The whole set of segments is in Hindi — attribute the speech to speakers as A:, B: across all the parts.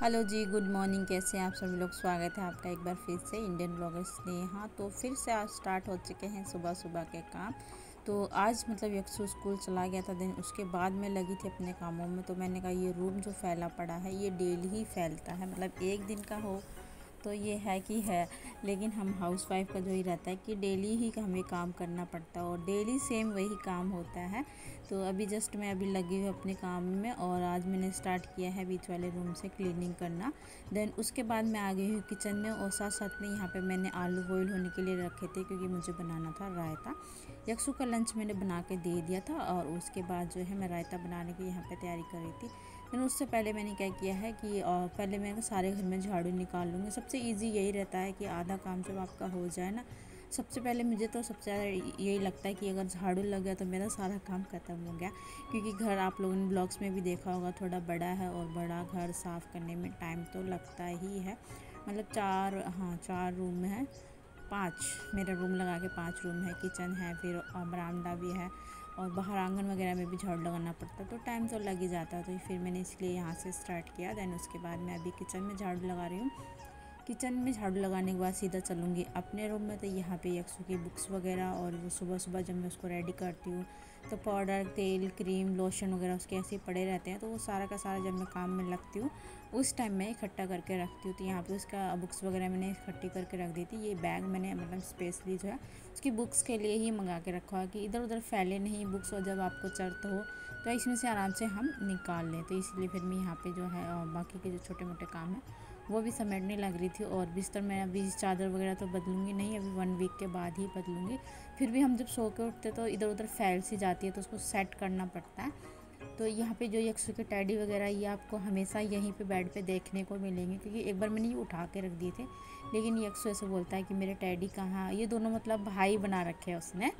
A: हेलो जी, गुड मॉर्निंग। कैसे हैं आप सभी लोग। स्वागत है आपका एक बार फिर से इंडियन ब्लॉगर्स ने। हाँ, तो फिर से आज स्टार्ट हो चुके हैं सुबह सुबह के काम। तो आज मतलब यक्षु स्कूल चला गया था, दिन उसके बाद मैं लगी थी अपने कामों में। तो मैंने कहा ये रूम जो फैला पड़ा है ये डेली ही फैलता है, मतलब एक दिन का हो तो ये है कि है, लेकिन हम हाउस वाइफ का जो ही रहता है कि डेली ही हमें काम करना पड़ता है और डेली सेम वही काम होता है। तो अभी जस्ट मैं अभी लगी हुई अपने काम में और आज मैंने स्टार्ट किया है बीच वाले रूम से क्लीनिंग करना। देन उसके बाद मैं आ गई हूँ किचन में और साथ साथ में यहाँ पे मैंने आलू बॉईल होने के लिए रखे थे क्योंकि मुझे बनाना था रायता। यक्षु का लंच मैंने बना के दे दिया था और उसके बाद जो है मैं रायता बनाने की यहाँ पे तैयारी कर रही थी। लेकिन उससे पहले मैंने क्या किया है कि पहले मैं सारे घर में झाड़ू निकाल लूँगी। सबसे इजी यही रहता है कि आधा काम जब आपका हो जाए ना, सबसे पहले मुझे तो सबसे ज़्यादा यही लगता है कि अगर झाड़ू लग गया तो मेरा सारा काम ख़त्म हो गया। क्योंकि घर आप लोगों ने ब्लॉग्स में भी देखा होगा थोड़ा बड़ा है और बड़ा घर साफ़ करने में टाइम तो लगता ही है। मतलब चार रूम है, 5 मेरा रूम लगा के 5 रूम है, किचन है, फिर बरामदा भी है और बाहर आंगन वगैरह में भी झाड़ू लगाना पड़ता है, तो टाइम तो लग ही जाता है। तो फिर मैंने इसलिए यहाँ से स्टार्ट किया। देन उसके बाद मैं अभी किचन में झाड़ू लगा रही हूँ। किचन में झाड़ू लगाने के बाद सीधा चलूँगी अपने रूम में। तो यहाँ पे यक्षु की बुक्स वगैरह और वो सुबह सुबह जब मैं उसको रेडी करती हूँ तो पाउडर, तेल, क्रीम, लोशन वगैरह उसके ऐसे ही पड़े रहते हैं। तो वो सारा का सारा जब मैं काम में लगती हूँ उस टाइम मैं इकट्ठा करके रखती हूँ। तो यहाँ पे उसका बुक्स वगैरह मैंने इकट्ठी करके रख दी थी। ये बैग मैंने मतलब स्पेशली जो है उसकी बुक्स के लिए ही मंगा के रखा है कि इधर उधर फैले नहीं बुक्स, और जब आपको चर्त हो तो इसमें से आराम से हम निकाल लें। तो इसलिए फिर मैं यहाँ पे जो है बाकी के जो छोटे मोटे काम हैं वो भी समेटने लग रही थी। और बिस्तर मैं अभी चादर वगैरह तो बदलूंगी नहीं, अभी 1 वीक के बाद ही बदलूंगी। फिर भी हम जब सो के उठते तो इधर उधर फैल सी जाती है तो उसको सेट करना पड़ता है। तो यहाँ पे जो यक्षु के टैडी वगैरह ये आपको हमेशा यहीं पे बेड पे देखने को मिलेंगे, क्योंकि एक बार मैंने ये उठा के रख दिए थे लेकिन यक्षु ऐसे बोलता है कि मेरे टैडी कहाँ। ये दोनों मतलब भाई बना रखे हैं उसने,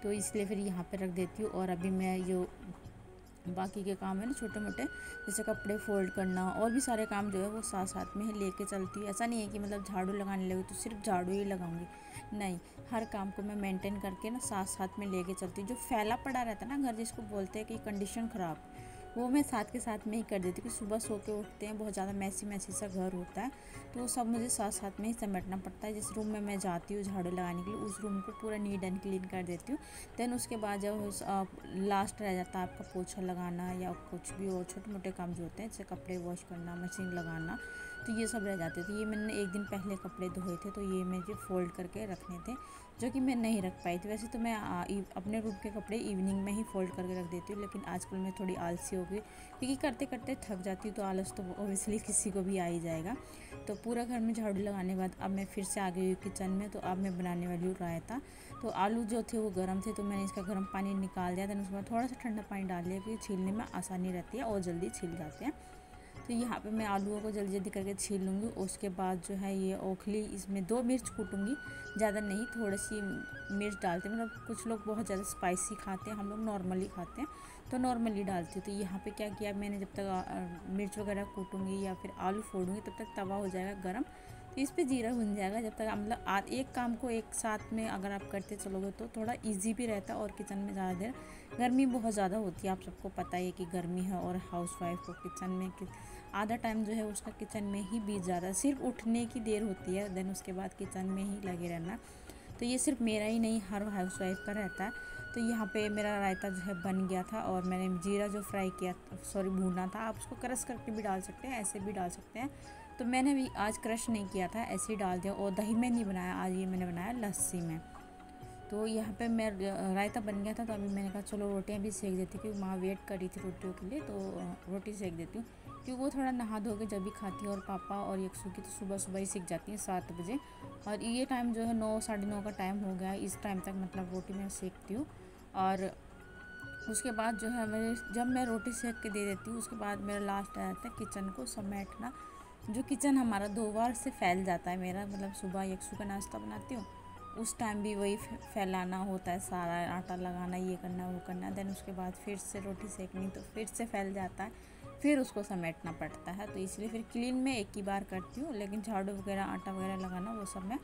A: तो इसलिए फिर यहाँ पे रख देती हूँ। और अभी मैं जो बाकी के काम है ना छोटे मोटे, जैसे कपड़े फोल्ड करना और भी सारे काम जो है वो साथ साथ में ही लेके चलती हूँ। ऐसा नहीं है कि मतलब झाड़ू लगाने लगी तो सिर्फ झाड़ू ही लगाऊंगी, नहीं, हर काम को मैं मेंटेन करके ना साथ साथ में लेके चलती हूँ। जो फैला पड़ा रहता है ना घर, जिसको बोलते हैं कि कंडीशन ख़राब, वो मैं साथ के साथ में ही कर देती हूँ। कि सुबह सो के उठते हैं बहुत ज़्यादा मैसी मैसी सा घर होता है, तो वो सब मुझे साथ साथ में ही समेटना पड़ता है। जिस रूम में मैं जाती हूँ झाड़ू लगाने के लिए उस रूम को पूरा नीट एंड क्लीन कर देती हूँ। देन उसके बाद जब लास्ट रह जाता है आपका पोछा लगाना या कुछ भी और छोटे मोटे काम जो होते हैं जैसे कपड़े वॉश करना, मशीन लगाना, तो ये सब रह जाते थे। ये मैंने एक दिन पहले कपड़े धोए थे तो ये मुझे फ़ोल्ड करके रखने थे, जो कि मैं नहीं रख पाई थी। वैसे तो मैं अपने रूम के कपड़े इवनिंग में ही फ़ोल्ड करके रख देती हूँ, लेकिन आजकल मैं थोड़ी आलसी हो गई क्योंकि करते करते थक जाती हूँ, तो आलस तो ओबियसली किसी को भी आ ही जाएगा। तो पूरा घर में झाड़ू लगाने के बाद अब मैं फिर से आ गई हूँ किचन में। तो अब मैं बनाने वाली हूँ रायता। तो आलू जो थे वो गर्म थे तो मैंने इसका गर्म पानी निकाल दिया। देन उसके बाद थोड़ा सा ठंडा पानी डाल दिया क्योंकि छीलने में आसानी रहती है और जल्दी छिल जाते हैं। तो यहाँ पे मैं आलूओं को जल्दी जल्दी करके छील लूँगी। उसके बाद जो है ये ओखली, इसमें 2 मिर्च कूटूँगी, ज़्यादा नहीं, थोड़ी सी मिर्च डालते हैं। मतलब कुछ लोग बहुत ज़्यादा स्पाइसी खाते हैं, हम लोग नॉर्मली खाते हैं तो नॉर्मली डालती हूँ। तो यहाँ पे क्या किया मैंने, जब तक मिर्च वगैरह कूटूँगी या फिर आलू फोड़ूँगी तब तक तवा हो जाएगा गर्म। तो इस पर जीरा भुन जाएगा। जब तक मतलब एक काम को एक साथ में अगर आप करते चलोगे तो थोड़ा इजी भी रहता है। और किचन में ज़्यादा देर, गर्मी बहुत ज़्यादा होती है, आप सबको पता है कि गर्मी है और हाउस वाइफ को किचन में आधा टाइम जो है उसका किचन में ही बीत जाता है। सिर्फ उठने की देर होती है, देन उसके बाद किचन में ही लगे रहना। तो ये सिर्फ मेरा ही नहीं हर हाउस वाइफ का रहता है। तो यहाँ पे मेरा रायता जो है बन गया था और मैंने जीरा जो फ्राई किया, सॉरी भूना था, आप उसको क्रश करके भी डाल सकते हैं, ऐसे भी डाल सकते हैं। तो मैंने भी आज क्रश नहीं किया था, ऐसे ही डाल दिया। और दही में नहीं बनाया आज, ये मैंने बनाया लस्सी में। तो यहाँ पे मैं रायता बन गया था तो अभी मैंने कहा चलो रोटियाँ भी सेक देती, क्योंकि माँ वेट कर रही थी रोटियों के लिए, तो रोटी सेक देती हूँ क्योंकि वो थोड़ा नहा धो के जब भी खाती है। और पापा और यक्षु की तो सुबह सुबह ही सीख जाती है 7 बजे, और ये टाइम जो है 9 साढ़े 9 का टाइम हो गया है, इस टाइम तक मतलब रोटी मैं सेकती हूँ। और उसके बाद जो है जब मैं रोटी सेक के दे देती हूँ उसके बाद मेरा लास्ट आ जाता है किचन को समेटना। जो किचन हमारा 2 बार से फैल जाता है मेरा, मतलब सुबह यक्षु का नाश्ता बनाती हूँ उस टाइम भी वही फैलाना होता है, सारा आटा लगाना, ये करना वो करना। देन उसके बाद फिर से रोटी सेकनी तो फिर से फैल जाता है, फिर उसको समेटना पड़ता है। तो इसलिए फिर क्लीन में एक ही बार करती हूँ, लेकिन झाड़ू वगैरह आटा वगैरह लगाना वो सब मैं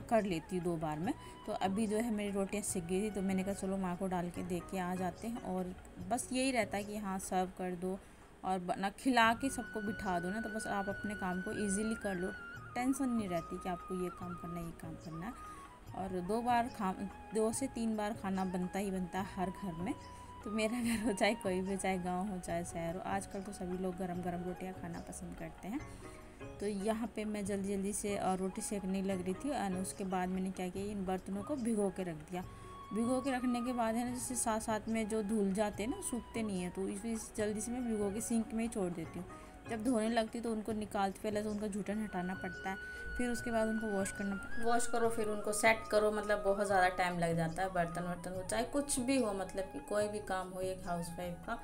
A: कर लेती हूँ 2 बार में। तो अभी जो है मेरी रोटियाँ सिक गई थी तो मैंने कहा चलो माँ को डाल के दे के आ जाते हैं। और बस यही रहता है कि हाँ सर्व कर दो और ना खिला के सबको बिठा दो ना, तो बस आप अपने काम को ईज़िली कर लो, टेंशन नहीं रहती कि आपको ये काम करना है, ये काम करना है। और 2 से 3 बार खाना बनता ही बनता है हर घर में। तो मेरा घर हो चाहे कोई भी, चाहे गांव हो चाहे शहर हो, आजकल तो सभी लोग गरम गरम रोटियां खाना पसंद करते हैं। तो यहाँ पे मैं जल्दी जल्दी से रोटी सेकने लग रही थी, और उसके बाद मैंने क्या किया, इन बर्तनों को भिगो के रख दिया। भिगो के रखने के बाद है ना, जैसे साथ साथ में जो धुल जाते हैं ना, सूखते नहीं है, तो इस जल्दी से मैं भिगो के सिंक में ही छोड़ देती हूँ। जब धोने लगती तो उनको निकालते, पहले तो उनका जूठन हटाना पड़ता है, फिर उसके बाद उनको वॉश करो, फिर उनको सेट करो। मतलब बहुत ज़्यादा टाइम लग जाता है। बर्तन वर्तन हो चाहे कुछ भी हो, मतलब कि कोई भी काम हो एक हाउसवाइफ का,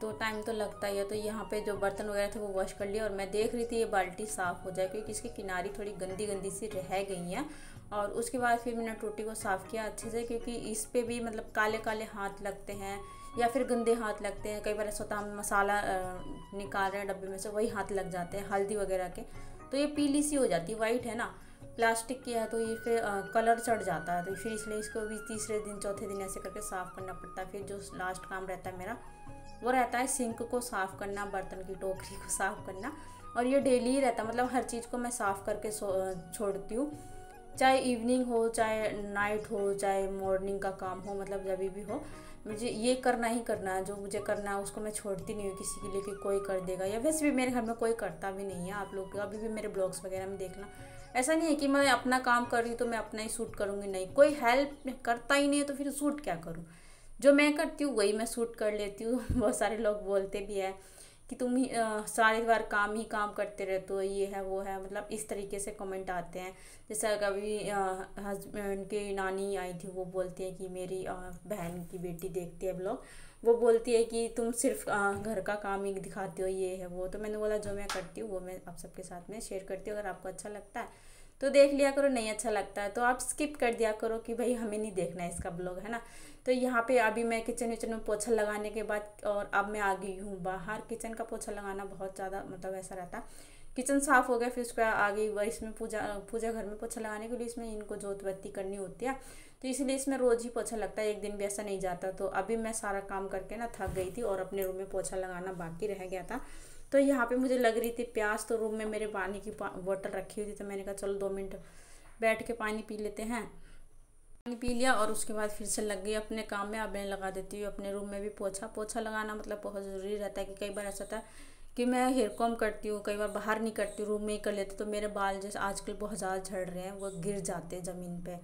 A: तो टाइम तो लगता ही है। तो यहाँ पे जो बर्तन वगैरह थे वो वॉश कर लिया, और मैं देख रही थी ये बाल्टी साफ़ हो जाए, क्योंकि इसकी किनारी थोड़ी गंदी गंदी सी रह गई हैं। और उसके बाद फिर मैंने टोटी को साफ़ किया अच्छे से, क्योंकि इस पर भी मतलब काले काले हाथ लगते हैं या फिर गंदे हाथ लगते हैं। कई बार ऐसा होता है हम मसाला निकाल रहे हैं डब्बे में से, वही हाथ लग जाते हैं हल्दी वगैरह के, तो ये पीली सी हो जाती है, वाइट है ना, प्लास्टिक की है, तो ये फिर कलर चढ़ जाता है। तो फिर इसलिए इसको भी तीसरे दिन चौथे दिन ऐसे करके साफ़ करना पड़ता है। फिर जो लास्ट काम रहता है मेरा, वो रहता है सिंक को साफ़ करना, बर्तन की टोकरी को साफ़ करना। और ये डेली ही रहता है, मतलब हर चीज़ को मैं साफ़ करके छोड़ती हूँ, चाहे इवनिंग हो, चाहे नाइट हो, चाहे मॉर्निंग का काम हो, मतलब जब भी हो, मुझे ये करना ही करना है। जो मुझे करना है उसको मैं छोड़ती नहीं हूँ किसी के लिए कि कोई कर देगा, या वैसे भी मेरे घर में कोई करता भी नहीं है। आप लोग अभी भी मेरे ब्लॉग्स वगैरह में देखना, ऐसा नहीं है कि मैं अपना काम कर रही हूँ तो मैं अपना ही शूट करूँगी, नहीं, कोई हेल्प करता ही नहीं है तो फिर शूट क्या करूँ। जो मैं करती हूँ वही मैं शूट कर लेती हूँ। बहुत सारे लोग बोलते भी है कि तुम ही सारी बार काम ही काम करते रहते हो, ये है वो है, मतलब इस तरीके से कमेंट आते हैं। जैसे कभी हस्बैंड की नानी आई थी, वो बोलती है कि मेरी बहन की बेटी देखती है ब्लॉग, वो बोलती है कि तुम सिर्फ घर का काम ही दिखाती हो, ये है वो। तो मैंने बोला जो मैं करती हूँ वो मैं आप सबके साथ में शेयर करती हूँ। अगर आपको अच्छा लगता है तो देख लिया करो, नहीं अच्छा लगता है तो आप स्किप कर दिया करो कि भाई हमें नहीं देखना है इसका ब्लॉग, है ना। तो यहाँ पे अभी मैं किचन विचन में पोछा लगाने के बाद, और अब मैं आ गई हूँ बाहर। किचन का पोछा लगाना बहुत ज़्यादा मतलब ऐसा रहता है, किचन साफ़ हो गया, फिर उसके आ गई वह इसमें पूजा घर में पोछा लगाने के लिए, इसमें इनको जोत बत्ती करनी होती है, तो इसलिए इसमें रोज़ ही पोछा लगता है, एक दिन भी ऐसा नहीं जाता। तो अभी मैं सारा काम करके ना थक गई थी, और अपने रूम में पोछा लगाना बाकी रह गया था। तो यहाँ पे मुझे लग रही थी प्यास, तो रूम में मेरे पानी की बोतल रखी हुई थी, तो मैंने कहा चलो 2 मिनट बैठ के पानी पी लेते हैं। पानी पी लिया और उसके बाद फिर से लग गई अपने काम में। अब मैं लगा देती हूँ अपने रूम में भी पोछा लगाना, मतलब बहुत ज़रूरी रहता है। कि कई बार ऐसा होता है कि मैं हेयर कॉम करती हूँ, कई बार बाहर नहीं करती हूँ, रूम में ही कर लेती, तो मेरे बाल जैसे आजकल बहुत ज़्यादा झड़ रहे हैं, वो गिर जाते हैं ज़मीन पे।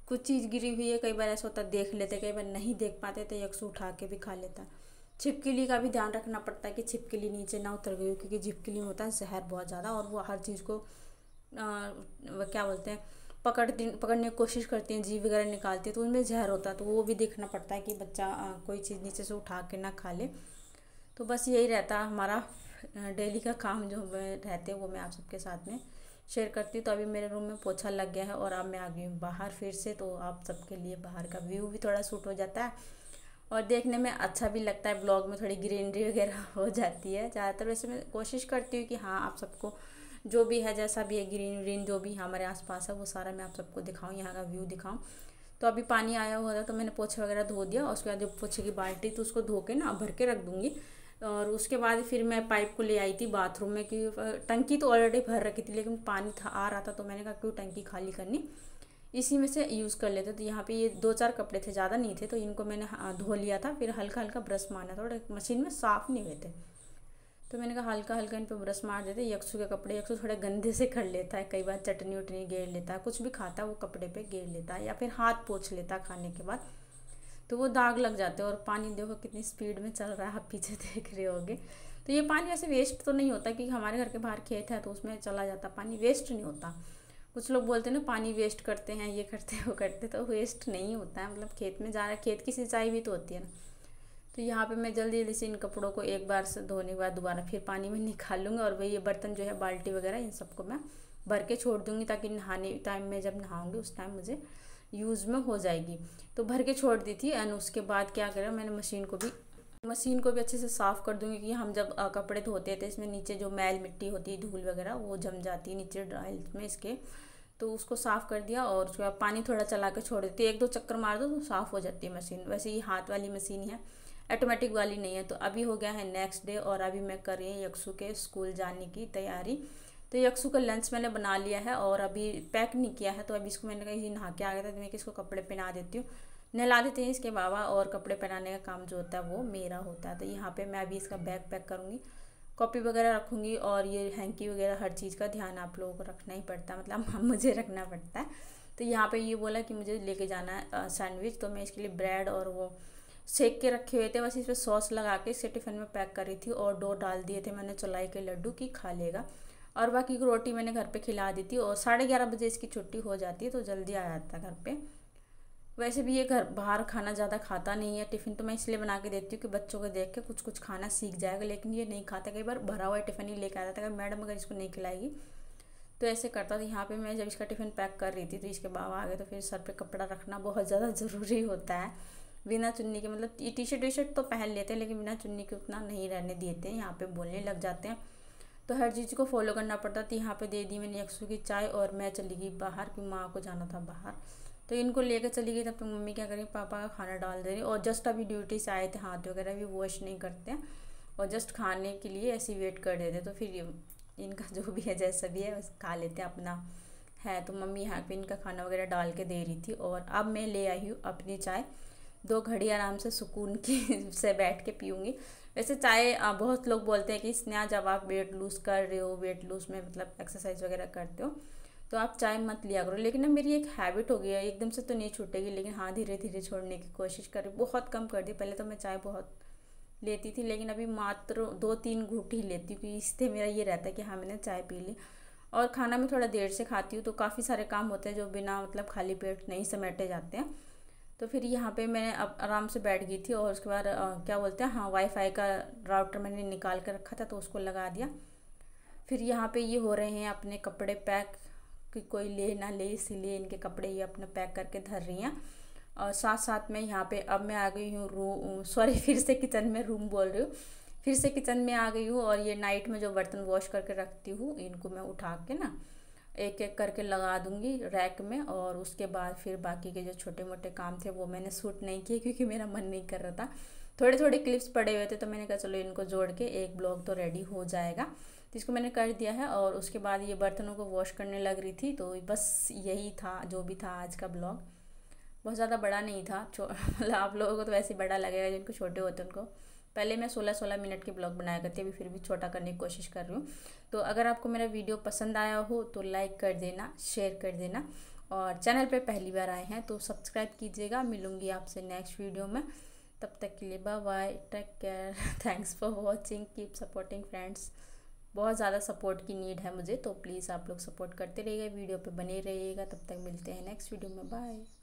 A: कुछ चीज़ गिरी हुई है, कई बार ऐसा होता है देख लेते, कई बार नहीं देख पाते तो यकसु उठा के भी खा लेता है। छिपकली का भी ध्यान रखना पड़ता है कि छिपकली नीचे ना उतर गई हो, क्योंकि छिपकली में होता है जहर बहुत ज़्यादा, और वो हर चीज़ को क्या बोलते हैं पकड़ने की कोशिश करती हैं, जीव वगैरह निकालती है, तो उनमें जहर होता है, तो वो भी देखना पड़ता है कि बच्चा कोई चीज़ नीचे से उठा के ना खा ले। तो बस यही रहता है हमारा डेली का काम जो रहते हैं, वो मैं आप सबके साथ में शेयर करती हूँ। तो अभी मेरे रूम में पोछा लग गया है, और अब मैं आ गई हूँ बाहर फिर से, तो आप सबके लिए बाहर का व्यू भी थोड़ा शूट हो जाता है, और देखने में अच्छा भी लगता है। ब्लॉग में थोड़ी ग्रीनरी वगैरह हो जाती है। ज़्यादातर वैसे मैं कोशिश करती हूँ कि हाँ आप सबको जो भी है, जैसा भी है, ग्रीन ग्रीन जो भी हमारे आसपास है, वो सारा मैं आप सबको दिखाऊँ, यहाँ का व्यू दिखाऊँ। तो अभी पानी आया हुआ था, तो मैंने पोछा वगैरह धो दिया, और उसके बाद जो पोछे की बाल्टी तो उसको धो के ना भर के रख दूँगी। और उसके बाद फिर मैं पाइप को ले आई थी बाथरूम में, कि टंकी तो ऑलरेडी भर रखी थी, लेकिन पानी था आ रहा था, तो मैंने कहा क्यों टंकी खाली करनी, इसी में से यूज़ कर लेते। तो यहाँ पे ये 2-4 कपड़े थे, ज़्यादा नहीं थे, तो इनको मैंने धो लिया था, फिर हल्का हल्का ब्रश मारना, थोड़ा मशीन में साफ़ नहीं हुए थे, तो मैंने कहा हल्का हल्का इन पर ब्रश मार देते। यकसु के कपड़े, यकसु थोड़े गंदे से कर लेता है, कई बार चटनी उटनी गेर लेता है, कुछ भी खाता है वो कपड़े पे गेर लेता है, या फिर हाथ पोंछ लेता है खाने के बाद, तो वो दाग लग जाते हैं। और पानी देखो कितनी स्पीड में चल रहा है, आप पीछे देख रहे होगे। तो ये पानी वैसे वेस्ट तो नहीं होता, क्योंकि हमारे घर के बाहर खेत है, तो उसमें चला जाता, पानी वेस्ट नहीं होता। कुछ लोग बोलते हैं ना पानी वेस्ट करते हैं, ये करते हैं वो करते, तो वेस्ट नहीं होता है, मतलब खेत में जा रहा है, खेत की सिंचाई भी तो होती है ना। तो यहाँ पे मैं जल्दी जल्दी से इन कपड़ों को एक बार से धोने के बाद दोबारा फिर पानी में निकाल लूँगी, और वही ये बर्तन जो है बाल्टी वगैरह इन सबको मैं भर के छोड़ दूँगी, ताकि नहाने टाइम में जब नहाऊँगी उस टाइम मुझे यूज़ में हो जाएगी। तो भर के छोड़ दी थी, एंड उसके बाद क्या करा, मैंने मशीन को भी अच्छे से साफ़ कर दूँगी, कि हम जब कपड़े धोते थे इसमें नीचे जो मैल मिट्टी होती है, धूल वगैरह, वो जम जाती है नीचे ड्राइल्स में इसके, तो उसको साफ़ कर दिया। और उसके बाद पानी थोड़ा चला के छोड़ देती, 1-2 चक्कर मार दो तो साफ़ हो जाती है मशीन। वैसे ये हाथ वाली मशीन है, ऑटोमेटिक वाली नहीं है। तो अभी हो गया है नेक्स्ट डे और अभी मैं कर रही हूँ यक्षु के स्कूल जाने की तैयारी। तो यक्षु का लंच मैंने बना लिया है और अभी पैक नहीं किया है। तो अभी इसको मैंने कहा नहा के आ गया था, तो मैं इसको कपड़े पहना देती हूँ। नहला देते हैं इसके बाबा, और कपड़े पहनाने का काम जो होता है वो मेरा होता है। तो यहाँ पे मैं अभी इसका बैग पैक करूँगी, कॉपी वगैरह रखूँगी, और ये हैंकी वगैरह हर चीज़ का ध्यान आप लोगों को रखना ही पड़ता है, मतलब मुझे रखना पड़ता है। तो यहाँ पे ये बोला कि मुझे लेके जाना है सैंडविच, तो मैं इसके लिए ब्रेड और वो सेक के रखे हुए थे, बस इस पर सॉस लगा के इसे टिफ़िन में पैक करी थी, और 2 डाल दिए थे मैंने चौलाई के लड्डू की खा लेगा। और बाकी की रोटी मैंने घर पे खिला दी थी, और 11:30 बजे इसकी छुट्टी हो जाती है, तो जल्दी आ जाता है घर पे। वैसे भी ये घर बाहर खाना ज़्यादा खाता नहीं है, टिफ़िन तो मैं इसलिए बना के देती हूँ कि बच्चों को देख के कुछ कुछ खाना सीख जाएगा, लेकिन ये नहीं खाता। कई बार भरा हुआ टिफ़िन ही लेके आता था, अगर मैडम अगर इसको नहीं खिलाएगी तो ऐसे करता था। यहाँ पे मैं जब इसका टिफ़िन पैक कर रही थी तो इसके बाबा आ गए, तो फिर सर पे कपड़ा रखना बहुत ज़्यादा ज़रूरी होता है। बिना चुन्नी के, मतलब टी शर्ट तो पहन लेते हैं, लेकिन बिना चुन्नी के उतना नहीं रहने देते हैं, यहाँ पे बोलने लग जाते हैं। तो हर चीज़ को फॉलो करना पड़ता था। यहाँ पे दे दी मैंने यक्षु की चाय, और मैं चली गई बाहर कि माँ को जाना था बाहर, तो इनको लेकर चली गई। तब तो मम्मी क्या करें, पापा का खाना डाल दे रही, और जस्ट अभी ड्यूटी से आए थे, हाथ वगैरह भी वॉश नहीं करते हैं, और जस्ट खाने के लिए ऐसे वेट कर देते। तो फिर इनका जो भी है जैसा भी है बस खा लेते हैं अपना है। तो मम्मी यहाँ पे इनका खाना वगैरह डाल के दे रही थी, और अब मैं ले आई हूँ अपनी चाय। 2 घड़ी आराम से सुकून की से बैठ के पीऊँगी। वैसे चाय बहुत लोग बोलते हैं कि स्नेहा जब आप वेट लूज़ कर रहे हो, वेट लूज़ में मतलब एक्सरसाइज वगैरह करते हो, तो आप चाय मत लिया करो। लेकिन ना मेरी एक हैबिट हो गई है, एकदम से तो नहीं छूटेगी, लेकिन हाँ धीरे धीरे छोड़ने की कोशिश कर रही, बहुत कम कर दी। पहले तो मैं चाय बहुत लेती थी, लेकिन अभी मात्र 2-3 घूंट ही लेती हूँ, कि इससे मेरा ये रहता है कि हाँ मैंने चाय पी ली। और खाना मैं थोड़ा देर से खाती हूँ, तो काफ़ी सारे काम होते हैं जो बिना मतलब खाली पेट नहीं समेटे जाते हैं। तो फिर यहाँ पे मैं अब आराम से बैठ गई थी, और उसके बाद क्या बोलते हैं, हाँ वाईफाई का राउटर मैंने निकाल कर रखा था, तो उसको लगा दिया। फिर यहाँ पे ये हो रहे हैं अपने कपड़े पैक, कि कोई ले ना ले, इसीलिए इनके कपड़े ये अपना पैक करके धर रही हैं। और साथ साथ में यहाँ पे अब मैं आ गई हूँ रूम, सॉरी फिर से किचन में, रूम बोल रही हूँ, फिर से किचन में आ गई हूँ। और ये नाइट में जो बर्तन वॉश करके रखती हूँ, इनको मैं उठा के ना एक एक करके लगा दूंगी रैक में। और उसके बाद फिर बाकी के जो छोटे मोटे काम थे वो मैंने शूट नहीं किए, क्योंकि मेरा मन नहीं कर रहा था। थोड़े थोड़े क्लिप्स पड़े हुए थे, तो मैंने कहा चलो इनको जोड़ के एक ब्लॉग तो रेडी हो जाएगा, तो इसको मैंने कर दिया है। और उसके बाद ये बर्तनों को वॉश करने लग रही थी। तो बस यही था जो भी था आज का ब्लॉग, बहुत ज़्यादा बड़ा नहीं था। मतलब आप लोगों को तो वैसे बड़ा लगेगा, जिनको छोटे होते हैं उनको। पहले मैं 16-16 मिनट के ब्लॉग बनाया करती, अभी फिर भी छोटा करने की कोशिश कर रही हूँ। तो अगर आपको मेरा वीडियो पसंद आया हो तो लाइक कर देना, शेयर कर देना, और चैनल पे पहली बार आए हैं तो सब्सक्राइब कीजिएगा। मिलूँगी आपसे नेक्स्ट वीडियो में, तब तक के लिए bye bye, take care, thanks for watching, keep supporting friends. बहुत ज़्यादा सपोर्ट की नीड है मुझे, तो प्लीज़ आप लोग सपोर्ट करते रहिएगा, वीडियो पे बने रहिएगा। तब तक मिलते हैं नेक्स्ट वीडियो में, बाय।